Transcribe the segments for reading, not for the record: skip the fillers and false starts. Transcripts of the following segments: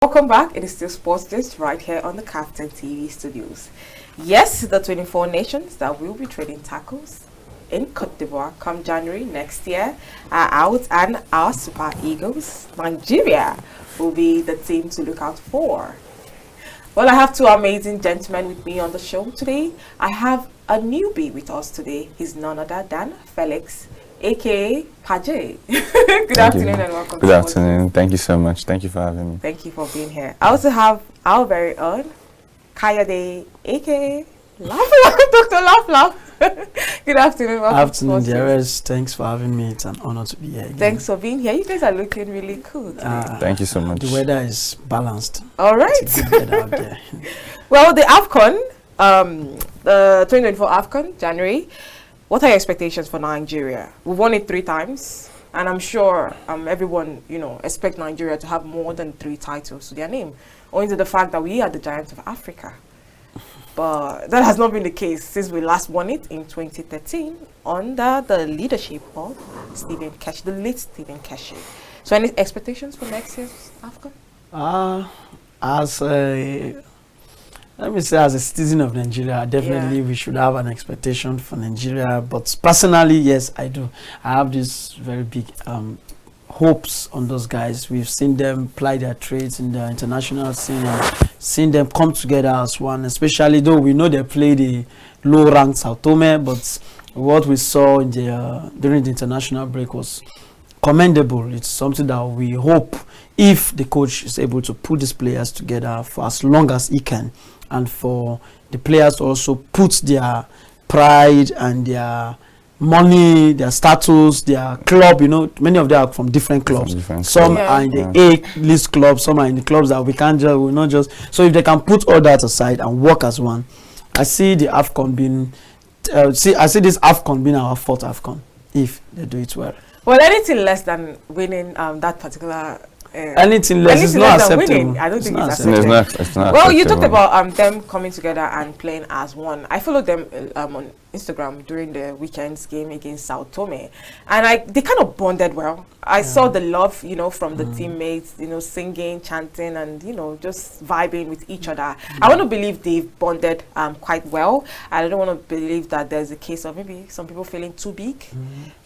Welcome back. It is still Sports Gist right here on the Captain TV studios. Yes, the 24 nations that will be trading tackles in Cote d'Ivoire come January next year are out, and our Super Eagles, Nigeria, will be the team to look out for. Well, I have two amazing gentlemen with me on the show today. I have a newbie with us today. He's none other than Felix, aka Paje. Good afternoon and welcome. Good afternoon. Thank you so much. Thank you for having me. Thank you for being here. I also have our very own Kayode, aka Laugh Dr. Laugh. Good afternoon. Welcome. Afternoon, dearest. Thanks for having me. It's an honor to be here again. Thanks for being here. You guys are looking really cool today. Thank you so much. The weather is balanced. All right. It's a good weather out there. Well, the Afcon, the 2024 Afcon, January. What are your expectations for Nigeria? We've won it 3 times, and I'm sure everyone, expect Nigeria to have more than 3 titles to their name, owing to the fact that we are the giants of Africa. But that has not been the case since we last won it in 2013 under the leadership of the late Stephen Keshi. So, any expectations for next year's Afcon? Let me say, as a citizen of Nigeria, definitely we should have an expectation for Nigeria. But personally, yes, I do. I have this very big hopes on those guys. We've seen them ply their trades in the international scene and seen them come together as one, especially though we know they play the low-ranked Sao Tome, but what we saw in the during the international break was commendable. It's something that we hope, if the coach is able to put these players together for as long as he can, and for the players to also put their pride and their money, their status, their club, many of them are from different clubs. Some are in the A-list clubs, some are in the clubs that we will not just. So if they can put all that aside and work as one, I see the Afcon being, I see this Afcon being our 4th Afcon, if they do it well. Well, anything less than winning that particular anything less is not acceptable. Winning, I don't think it's acceptable. It's not well, you talked about them coming together and playing as one. I followed them on Instagram during the weekend's game against Sao Tome, and they kind of bonded well. I saw the love, from the teammates, singing, chanting, and just vibing with each other. I want to believe they've bonded quite well. I don't want to believe that there's a case of maybe some people feeling too big.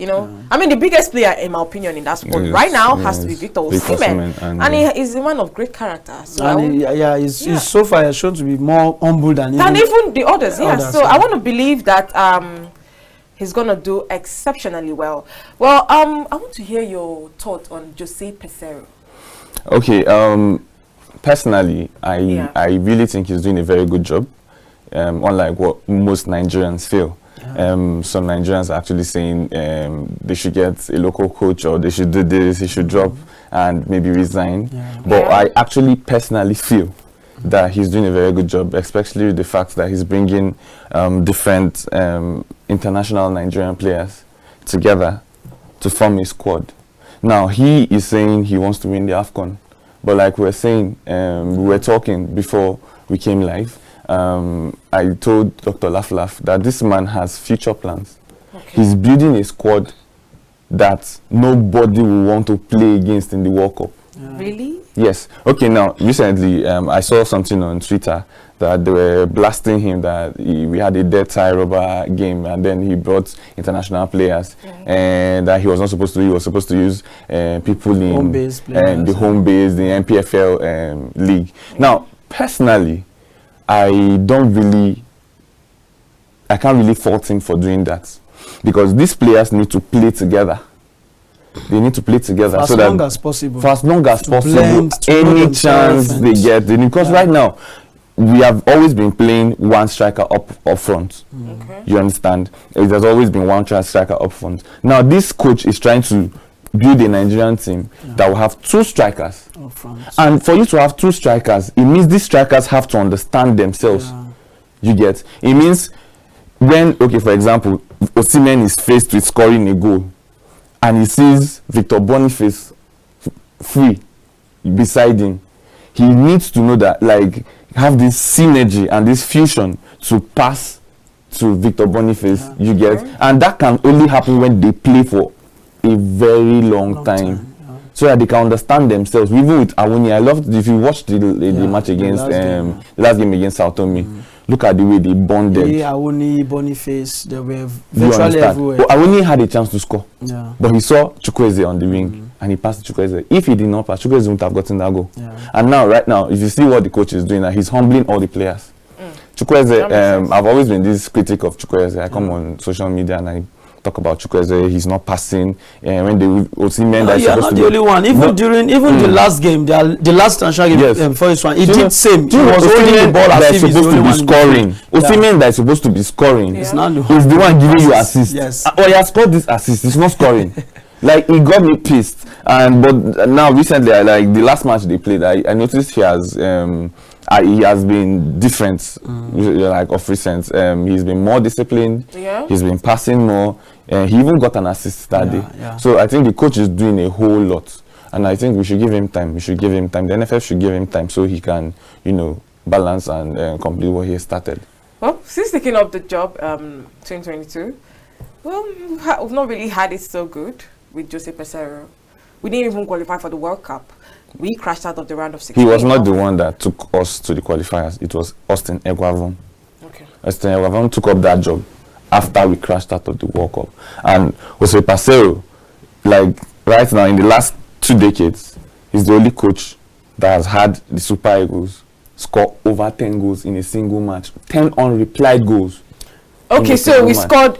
I mean, the biggest player, in my opinion, in that sport right now has to be Victor Osimhen, and he is a man of great character. So he's so far shown to be more humble than even the others. So I want to believe that he's gonna do exceptionally well. Well, I want to hear your thought on Jose Peseiro. Okay, personally, I really think he's doing a very good job, unlike what most Nigerians feel. Some Nigerians are actually saying they should get a local coach, or they should do this, he should drop and maybe resign. But I actually personally feel that he's doing a very good job, especially with the fact that he's bringing different international Nigerian players together to form a squad. Now, he is saying he wants to win the Afcon, but like we were saying, we were talking before we came live, I told Dr. Laugh that this man has future plans. He's building a squad that nobody will want to play against in the World Cup. Really? Yes. Okay, now, recently, I saw something on Twitter that they were blasting him that we had a dead tie rubber game, and then he brought international players, and that he was not supposed to. He was supposed to use people in the home base, the MPFL league. Now, personally, I can't really fault him for doing that, because these players need to play together. They need to play together for as long as possible. Any chance they get, because right now we have always been playing one striker up front. You understand? It has always been one striker up front. Now this coach is trying to build a Nigerian team that will have 2 strikers up front. And for you to have 2 strikers, it means these strikers have to understand themselves. You get? It means when, for example, Osimhen is faced with scoring a goal, and he sees Victor Boniface free beside him, he needs to know that, have this synergy and this fusion to pass to Victor Boniface, you get? And that can only happen when they play for a very long time. so that they can understand themselves. Even with Awuni, I loved if you watched the match against the last game against Sao Tome. Look at the way they bonded. Awuni, Boniface, they were virtually everywhere. Well, Awuni had a chance to score, but he saw Chukwueze on the wing and he passed to Chukwueze. If he did not pass, Chukwueze wouldn't have gotten that goal. And now, right now, if you see what the coach is doing, he's humbling all the players. Chukwueze, I've always been this critic of Chukwueze. I come on social media and I talk about Chukwueze. He's not passing. When they Osimhen, that is supposed to be the only one. Even the last game, the last transfer game before this one, he did same. He was holding the ball as if he's supposed to be scoring. Osimhen that is supposed to be scoring. He's not the one giving you assist. Yes. He has scored this assist. He's not scoring. Like, it got me pissed. But now recently, like the last match they played, I noticed he has been different, like of recent. He's been more disciplined. He's been passing more. He even got an assist that day. So I think the coach is doing a whole lot, and I think we should give him time. The NFF should give him time so he can, balance and complete what he has started. Well, since taking up the job, 2022, well, we've not really had it so good with Jose Peseiro. We didn't even qualify for the World Cup. We crashed out of the round of 16. He was not the one that took us to the qualifiers. It was Austin Eguavon. Okay. Austin Eguavon took up that job after we crashed out of the World Cup. And Jose Peseiro, like right now in the last 2 decades, he's the only coach that has had the Super Eagles score over 10 goals in a single match. 10 unreplied goals. Okay, so we scored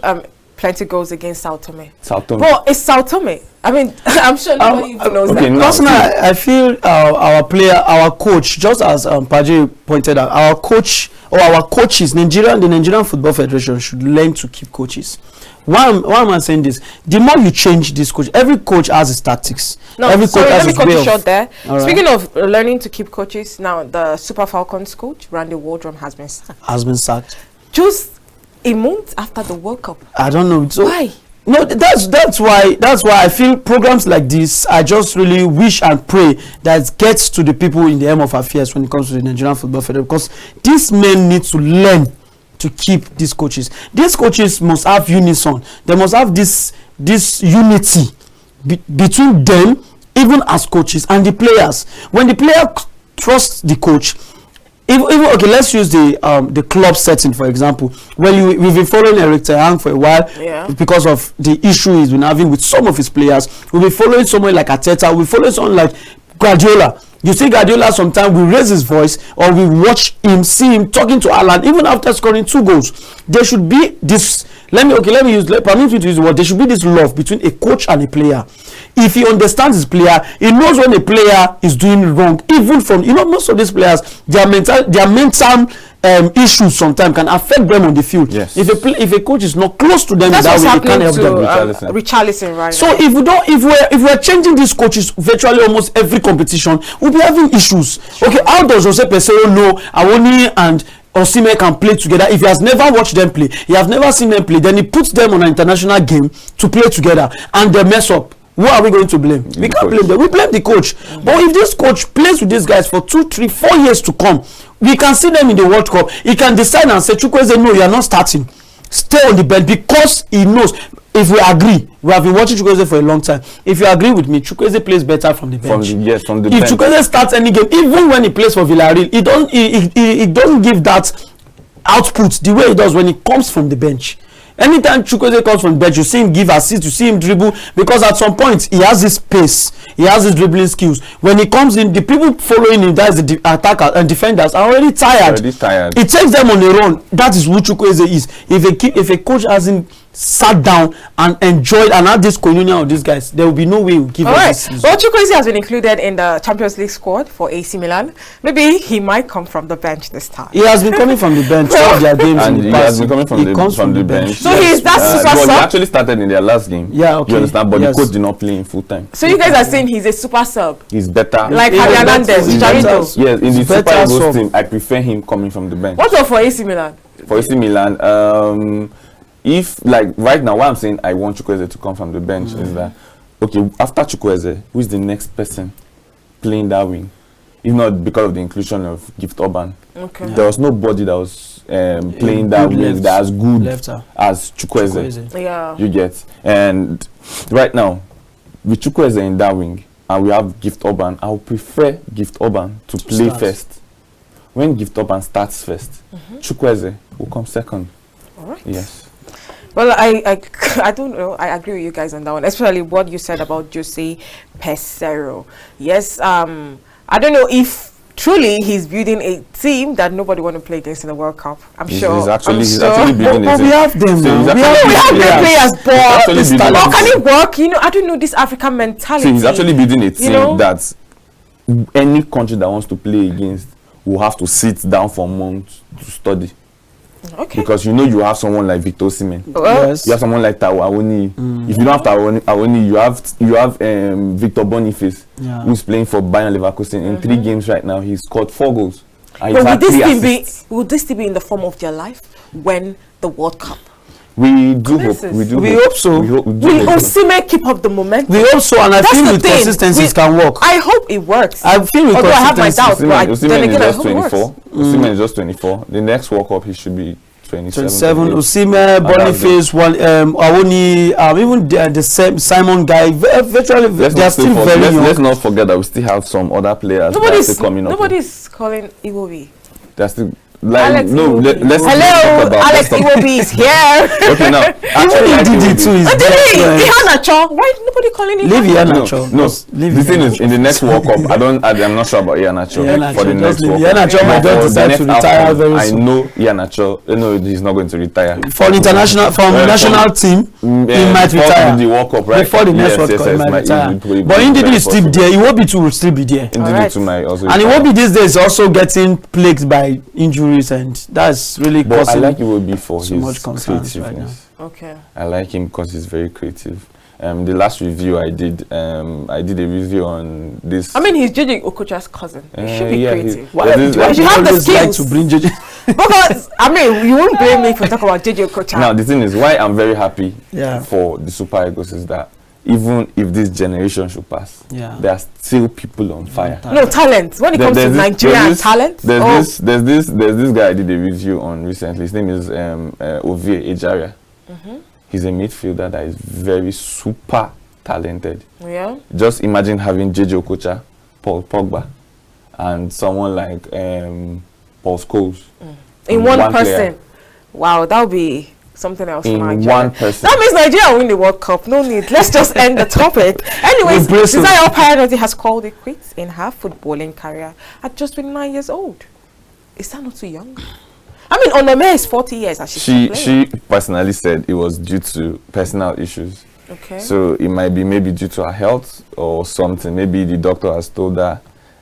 plenty goals against Sao Tome. Well, it's Sao Tome. I mean, I'm sure nobody even knows that. Personally, I feel our coach, just as Paji pointed out, our coach or our coaches, the Nigerian Football Federation should learn to keep coaches. Why am I saying this? The more you change this coach, every coach has his tactics. No, every coach has his way of. Let me cut you short there. Speaking of learning to keep coaches, now the Super Falcons coach, Randy Waldrum, has been sacked. Just a month after the World Cup. I don't know. So why? No, that's why I feel programs like this, I just really wish and pray that it gets to the people in the helm of affairs when it comes to the Nigerian Football Federation, because these men need to learn to keep these coaches. These coaches must have unison. They must have this unity between them, even as coaches, and the players. When the player trusts the coach, even okay, let's use the club setting for example. When we've been following Eric Ten Hag for a while, because of the issue he's been having with some of his players. We'll be following someone like Arteta. We follow someone like Guardiola. You see Guardiola sometimes will raise his voice, or we see him talking to Alan even after scoring 2 goals. There should be this. Permit me to use the word. There should be this love between a coach and a player. If he understands his player, he knows when a player is doing wrong. Even from most of these players, their mental issues sometimes can affect them on the field. Yes. If a coach is not close to them, that's what's happening to Richarlison right so now. If we're changing these coaches virtually almost every competition, we'll be having issues. Okay, how does Jose Peseiro know Awoni and Osimhen can play together if he has never watched them play? He has never seen them play. Then he puts them on an international game to play together, and they mess up. Who are we going to blame? We can't blame them. We blame the coach. But if this coach plays with these guys for 2, 3, 4 years to come, we can see them in the World Cup. He can decide and say, Chukwueze, no, you are not starting. Stay on the bench, because he knows. If we agree, we have been watching Chukwueze for a long time. If you agree with me, Chukwueze plays better from the bench. From the bench. If Chukwueze starts any game, even when he plays for Villarreal, he doesn't give that output the way he does when he comes from the bench. Anytime Chukwueze comes from the bench, you see him give assist, you see him dribble, because at some point he has this pace, he has his dribbling skills. When he comes in, the people following him, that's the attacker and defenders, are already tired. It takes them on a run. That is who Chukwueze is. If a coach hasn't sat down and enjoyed and had this communion of these guys, there will be no way we'll give him this season. Well, Chukwueze has been included in the Champions League squad for AC Milan. Maybe he might come from the bench this time. He has been coming from the bench. Some of their games and in the he past, has been coming from the bench. So he's that super sub. He actually started in their last game. Yeah, okay. You understand? But the coach did not play in full time. So you guys are saying he's a super sub. He's better. Like Javi Hernandez, Yes, in the Super Eagles team, I prefer him coming from the bench. What about for AC Milan? For AC Milan, if like right now, what I'm saying, I want Chukwueze to come from the bench is that okay, after Chukwueze, who is the next person playing that wing? If not because of the inclusion of Gift Orban, there was nobody that was playing that wing that as good as Chukwueze. Yeah, you get. And right now, with Chukwueze in that wing, and we have Gift Urban, I would prefer Gift Urban to play first. When Gift Urban starts first, Chukwueze will come second. All right. Yes. Well, I don't know. I agree with you guys on that one, especially what you said about Jose Peseiro. Yes, I don't know if truly he's building a team that nobody want to play against in the World Cup. He's actually building but we have them now. We have great players, but can it work? You know, I don't know this African mentality. So he's actually building a team that any country that wants to play against will have to sit down for months to study. Okay. Because you have someone like Victor Osimhen. Yes. You have someone like Taiwo Awoniyi. If you don't have Taiwo Awoniyi, you have Victor Boniface, who's playing for Bayern Leverkusen. In 3 games right now, he's scored 4 goals. But will this still be in the form of their life when the World Cup? We do hope. We hope so. Will Osimhen keep up the momentum? We hope so, and I feel with consistency it can work. I hope it works. I feel with consistency. I have my doubts, but Osimhen is just 24. Osimhen is just 24. The next World Cup, he should be 27. Osimhen, Boniface, Awoniyi, even the Simon guy. Virtually, they are still very young. Let's not forget that we still have some other players that are still coming up. Nobody's calling Iwobi. They're still. Alex hello, Alex Iwobi is here. Okay, now actually Didi too is there. Iheanacho. Why nobody calling him? Leave Iheanacho. No, the thing is, in the next World Cup, I'm not sure about Iheanacho for the next World Cup. Iheanacho might just decide to retire very soon. I know Iheanacho. He's not going to retire. For international, national team, he might retire. The World Cup, right? Before the next World Cup, he might retire. But Ndidi is still there. Iwobi too will still be there. Ndidi too might also. And Iwobi these days also getting plagued by injuries. And that's really but I like Iwobi for so his much creativeness right now. Okay. I like him because he's very creative. The last review I did a review on this. I mean, he's JJ Okocha's cousin. He should be creative. You should have the skills to bring JJ. Because I mean, you won't blame me for talking about JJ Okocha. Now the thing is, why I'm very happy for the Super Eagles is that even if this generation should pass, there are still people on fire. No talent. When it comes to Nigerian talent, there's this guy I did a review on recently. His name is Ovie Ejaria. He's a midfielder that is very super talented. Yeah. Just imagine having JJ Okocha, Paul Pogba, and someone like Paul Scholes in one person. Player. Wow, that would be something else. In one person. That means Nigeria win the World Cup. No need. Let's just end the topic. Anyways, Desire Pianoti has called it quits in her footballing career at just 29 years old. Is that not too young? I mean, Onome is 40 years and she personally said it was due to personal issues. Okay. So it might be maybe due to her health or something. Maybe the doctor has told her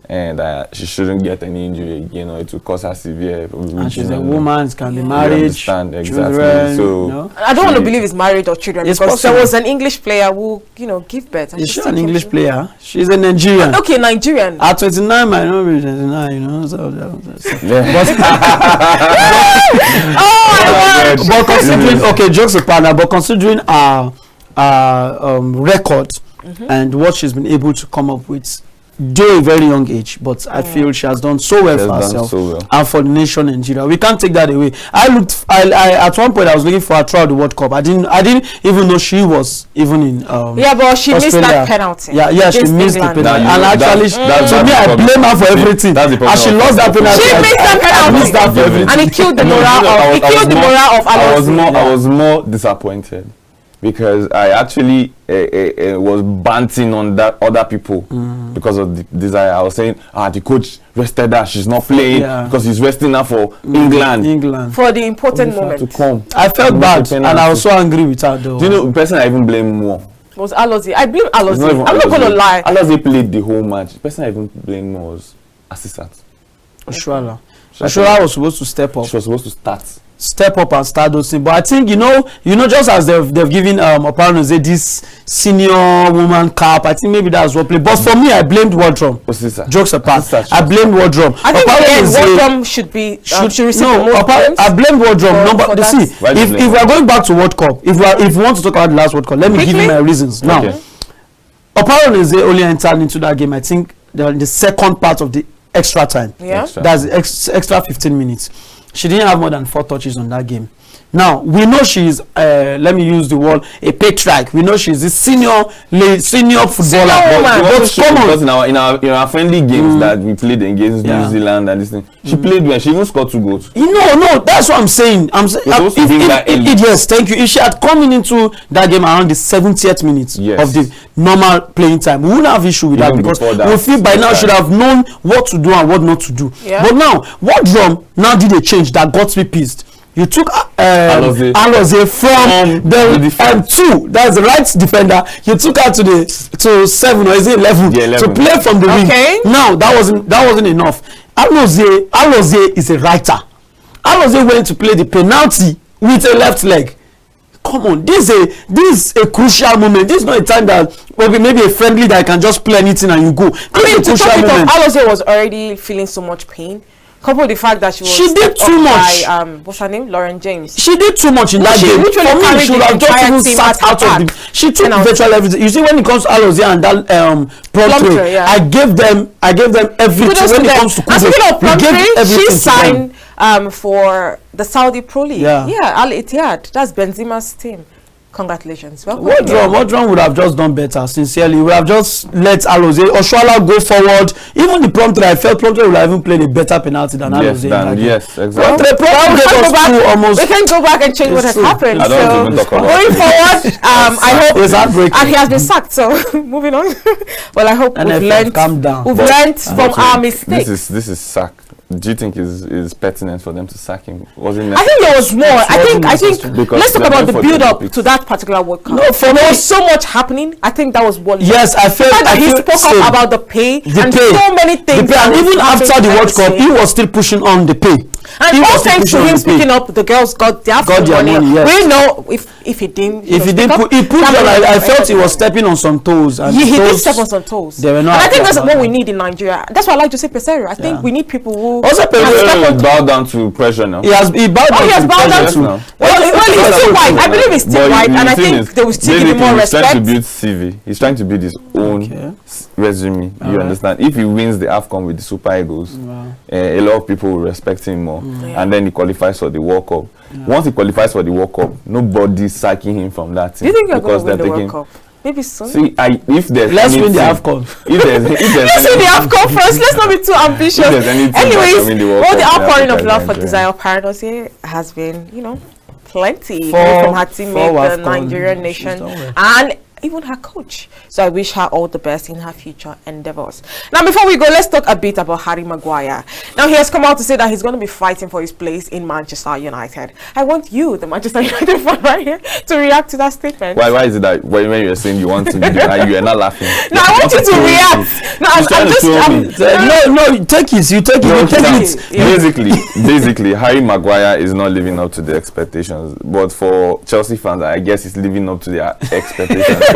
and she shouldn't get any injury again, or it will cause her severe. And she's a woman, can be married, exactly. Children, so I don't want to believe it's married or children, because possible. There was an English player who, give birth. Is she an English player? She's a Nigerian. Okay, Nigerian. At 29, might not be 29, So but considering, jokes apart, but considering our record and what she's been able to come up with. Though a very young age, but I feel she has done so well for herself and for the nation Nigeria. We can't take that away. I at one point I was looking for her throughout the World Cup. I didn't even know she was even in but she missed that penalty. Yeah, she missed the penalty. And actually, to me, I blame her for everything. As she lost that penalty, she missed that penalty, and it killed the morale of I was more disappointed. Because I actually was banting on that other people because of the desire. I was saying, the coach rested her. She's not playing because he's resting her for England. For the important moment. To come. I felt bad and I was so angry with her though. Do you know the person I even blame more? Was Alozie. I blame Alozie. I'm not going to lie. Alozie played the whole match. The person I even blamed more was Assistant. Oshuala was supposed to step up. She was supposed to step up and start those things. But I think just as they've given Oparonoze this senior woman cap, I think maybe that's what played. But for me, I blamed Wardrum. Jokes apart, I blamed Wardrum. I think Wardrum should receive the most points. I blamed Wardrum. If we are going back to World Cup, if we want to talk about the last World Cup, let me give you my reasons. Now, Oparonoze only entered into that game, I think, the second part of the extra time. Yeah. That's extra 15 minutes. She didn't have more than 4 touches on that game. Now we know she's let me use the word a patriarch. We know she's a senior footballer. Because in our friendly games that we played against New Zealand and this thing, she played well. She even scored 2 goals. No, that's what I'm saying. Yes, thank you. If she had come into that game around the 70th minute of the normal playing time, we wouldn't have issue with that, because we feel by now should have known what to do and what not to do. But now, what drum now did a change that got me pissed? You took Alozie from the 2, that's the right defender. You took her to 7 or is it 11, to play from the wing. Now that wasn't enough. Alozie is a writer. Alozie went to play the penalty with a left leg. Come on, this is a crucial moment. This is not a time that maybe a friendly that I can just play anything and you go. Alozie was already feeling so much pain. Couple the fact that she did too much. What's her name? Lauren James. She did too much in that game. For me, she should have just even sat out of the. She took virtual everything. You see, when it comes to Alozie and that Promptre, I gave them everything. When it comes to Kudo, she signed for the Saudi Pro League. Al Ittihad. That's Benzema's team. Congratulations. What drum would have just done better, sincerely. We would have just let Alozie Oshoala go forward. Even the Promptre, I felt Promptre would have even played a better penalty than Alozie. Yes, exactly. We can go back and change what has happened. I don't even talk about going forward, I hope it's heartbreaking. And he has been sacked, so moving on. Well, I hope we've learned from our mistakes. This is sack. Do you think is pertinent for them to sack him? I think there was more. I think let's talk about the build-up to that particular World Cup. No, there was so much happening. I think that was one. Yes, I felt that he spoke up about the pay and so many things. And even after the World Cup, he was still pushing on the pay. And all thanks to him speaking up, the girls got their money. Yes. We know if he didn't. I felt he was stepping on some toes. And he did step on some toes. And I think that's what we need in Nigeria. That's why I like to say Pesero. I think we need people who also Pesero bowed down to pressure now. He bowed down to now. Well, he's still white. I believe he's still white, and I think they will still give him more respect. He's trying to build CV. He's trying to build his own resume. You understand? If he wins the Afcon with the Super Eagles, a lot of people will respect him more. And then he qualifies for the World Cup. Once he qualifies for the World Cup, nobody's sacking him from that team. Do you think you're going to win the World Cup? Maybe soon. See, let's win the Afcon. Let's win the Afcon first. Let's not be too ambitious. Anyways, all the outpouring of love for Desire Paradox here has been, plenty from her teammate, the Nigerian nation, and even her coach. So I wish her all the best in her future endeavors. Now, before we go, let's talk a bit about Harry Maguire. Now, he has come out to say that he's going to be fighting for his place in Manchester United. I want you, the Manchester United fan right here, to react to that statement. Why is it that when you're saying you want to be there, you are not laughing? No, I want you to react. No, take it. You take it. Basically, Harry Maguire is not living up to the expectations. But for Chelsea fans, I guess it's living up to their expectations. A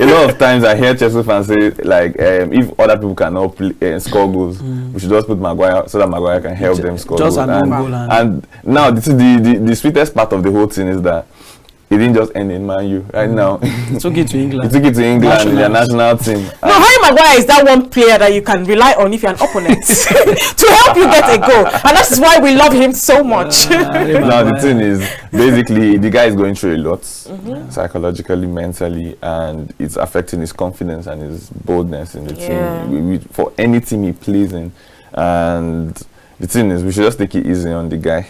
lot of times I hear Chelsea fans say, like, if other people cannot score goals, we should just put Maguire so that Maguire can help them score goals. And now, the sweetest part of the whole thing is that it didn't just end in Man U. Right now, it took it to England. Their national team. No, Harry Maguire is that one player that you can rely on if you're an opponent to help you get a goal, and that is why we love him so much. Now the thing is, basically, the guy is going through a lot, psychologically, mentally, and it's affecting his confidence and his boldness in the team. For any team he plays in, and the thing is, we should just take it easy on the guy.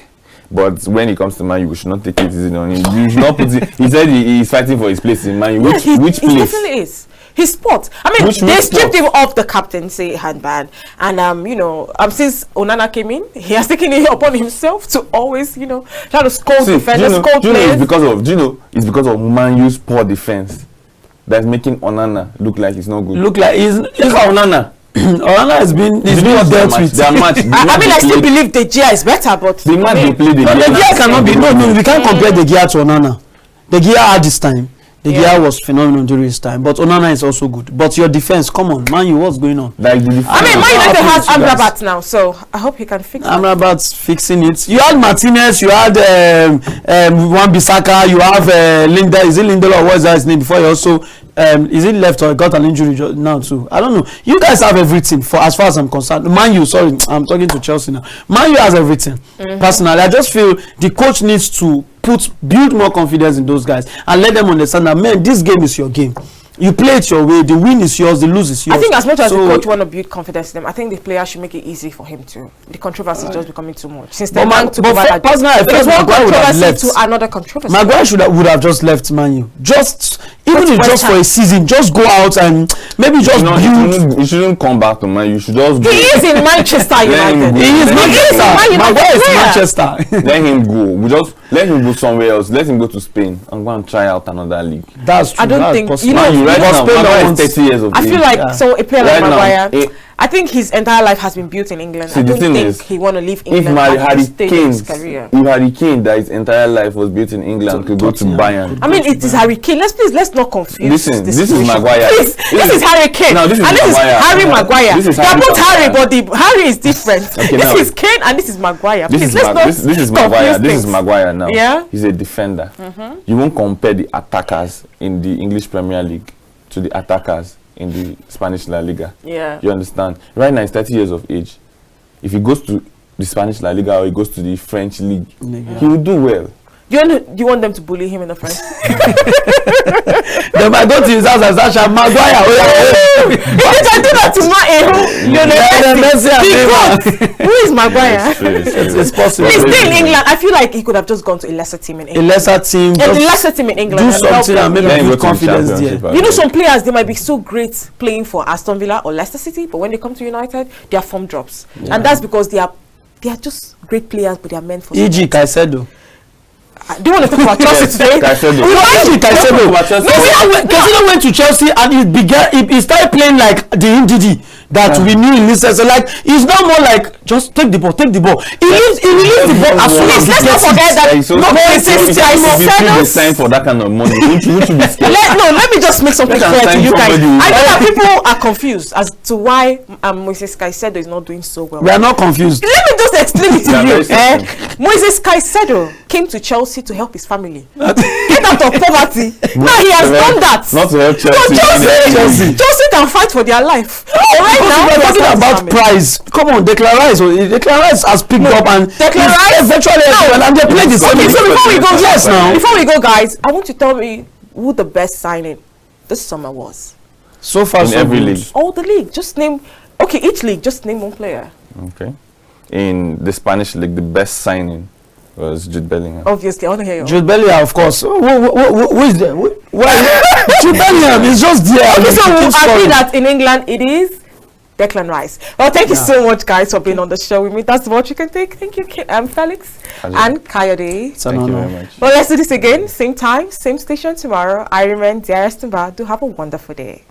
But when it comes to Man U, we should not take it easy on him. You should not put it. He said he's fighting for his place in Man U. Which place? He definitely is. His spot. I mean, they stripped him off the captaincy handband, and since Onana came in, he has taken it upon himself to always, try to scold defenders, scold players. It's because of Man U's poor defense that's making Onana look like he's not good. Look like he's Onana. Onana has been dealt with. I still believe De Gea is better, but the match they played, De Gea cannot be. No, we can't compare De Gea to Onana. De Gea had this time. De Gea was phenomenal during his time, but Onana is also good. But your defense, come on, Man U, what's going on? Man United has Amrabat now, so I hope he can fix it. Amrabat's fixing it. You had Martinez, you had Wan-Bissaka, you have Linda. Is it Lindelof or what is that his name? Before he also is it left or got an injury now too? I don't know. You guys have everything for as far as I'm concerned. Man U, sorry, I'm talking to Chelsea now. Man U has everything. Personally, I just feel the coach needs to build more confidence in those guys and let them understand that, man, this game is your game. You play it your way. The win is yours. The lose is yours. I think as much as the coach want to build confidence in them, I think the player should make it easy for him to. The controversy is just becoming too much. Since the man took over that, because one controversy to another controversy. Maguire would have just left Man U. Just even if just for a season, just go out and maybe just build. You shouldn't come back to Man U. You should just go. He is in Manchester United. He is Manchester. Maguire is Manchester. Let him go. We just let him go somewhere else. Let him go to Spain and go and try out another league. That's true. I don't think possible. you know. Right now, Maguire is 30 years of age. I feel like so a player like Right Maguire. I think his entire life has been built in England. See, I the don't thing think is, he want to leave England. If Harry Kane, that his entire life was built in England, could go to Bayern. I mean, it is Harry Kane. Let's not confuse. Listen, this is Maguire. Please, this is Harry Kane. No, this is Harry Maguire. This is They are both Harry, but Harry is different. Okay, this is Kane and this is Maguire. This is Maguire. This is Maguire now. Yeah, he's a defender. You won't compare the attackers in the English Premier League to the attackers in the Spanish La Liga. Yeah, you understand? Right now he's 30 years of age. If he goes to the Spanish La Liga or he goes to the French league, he will do well. You want them to bully him in the front? They might go to his house and Sasha Maguire. If I do that to who is Maguire? It's possible. He's still in England. I feel like he could have just gone to a lesser team in England. A lesser team. Yeah, the lesser team in England. Do something and maybe build confidence there. You know, some players, they might be so great playing for Aston Villa or Leicester City, but when they come to United, their form drops. Yeah. And that's because they are just great players, but they are meant for E.g. Caicedo. Do you want to talk about Chelsea today? Caicedo went to Chelsea and he started playing like the Ndidi that we knew in this season. Like he's now more like just take the ball. He released the ball as soon as let's not forget that Caicedo sign for that kind of money. Let me just make something clear to you guys. I know that people are confused as to why Moises Caicedo is not doing so well. We are not confused. Let me just explain it to you. Moises Caicedo came to Chelsea to help his family get out of poverty. Now he has done that. Not to help Chelsea. Chelsea can fight for their life. Right now, we're talking about price. Come on, Declan Rice has picked up and Declan Rice virtually and they play the same. Okay, so before we go, guys, I want you to tell me who the best signing this summer was. So far, in every league. All the league. Just name. Okay, each league. Just name one player. Okay. In the Spanish league, the best signing was Jude Bellingham. Obviously, I want to hear you. Jude Bellingham, of course. Who is there? Jude Bellingham is just there. Okay, so we'll agree that in England it is Declan Rice. Well, thank you so much, guys, for being on the show with me. That's what you can take. Thank you, Felix and Kayode. Thank you very much. Well, let's do this again. Same time, same station tomorrow. I remain Dearest Mba. Do have a wonderful day.